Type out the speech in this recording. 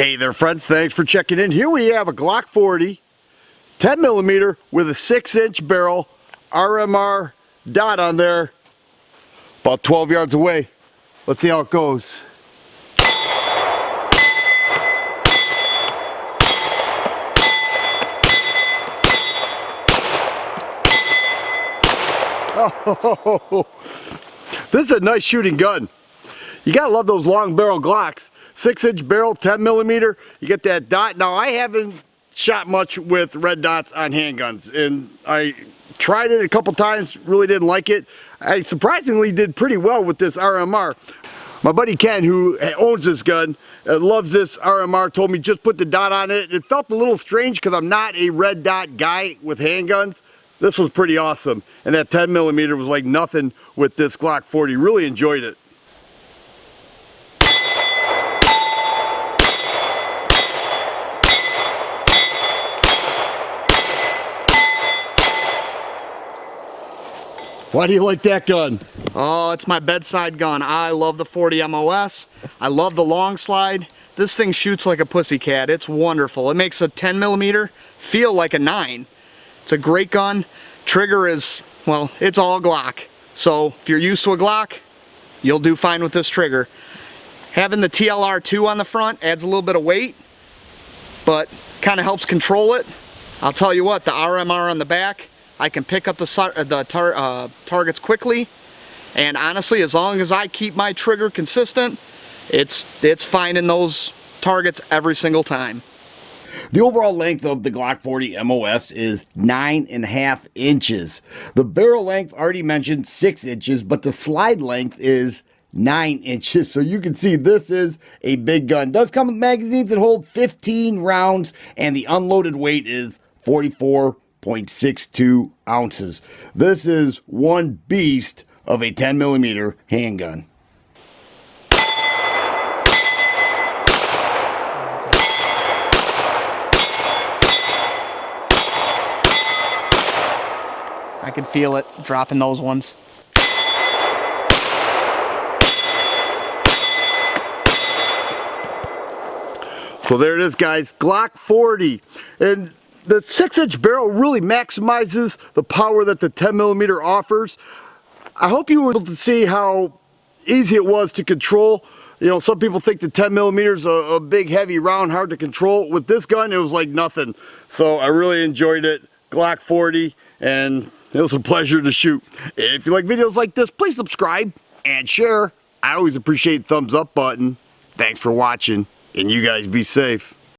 Hey there friends, thanks for checking in. Here we have a Glock 40 10mm with a 6-inch barrel RMR dot on there, about 12 yards away. Let's see how it goes. Oh, this is a nice shooting gun. You gotta love those long barrel Glocks. 6-inch barrel, 10mm, you get that dot. Now I haven't shot much with red dots on handguns, and I tried it a couple times, really didn't like it. I surprisingly did pretty well with this RMR. My buddy Ken, who owns this gun, loves this RMR, told me just put the dot on it. It felt a little strange because I'm not a red dot guy with handguns. This was pretty awesome, and that 10mm was like nothing with this Glock 40. Really enjoyed it. Why do you like that gun? Oh, it's my bedside gun. I love the 40 MOS. I love the long slide. This thing shoots like a pussycat. It's wonderful. It makes a 10mm feel like a 9. It's a great gun. Trigger is, well, it's all Glock. So if you're used to a Glock, you'll do fine with this trigger. Having the TLR2 on the front adds a little bit of weight, but kind of helps control it. I'll tell you what, the RMR on the back, I can pick up the targets quickly, and honestly, as long as I keep my trigger consistent, it's finding those targets every single time. The overall length of the Glock 40 MOS is 9.5 inches. The barrel length, already mentioned, 6 inches, but the slide length is 9 inches. So you can see this is a big gun. It does come with magazines that hold 15 rounds, and the unloaded weight is 44.62 ounces. This is one beast of a 10mm handgun. I can feel it dropping those ones. So there it is, guys, Glock 40. And the 6-inch barrel really maximizes the power that the 10mm offers. I hope you were able to see how easy it was to control. You know, some people think the 10mm is a big, heavy round, hard to control. With this gun, it was like nothing. So I really enjoyed it. Glock 40, and it was a pleasure to shoot. If you like videos like this, please subscribe and share. I always appreciate the thumbs up button. Thanks for watching, and you guys be safe.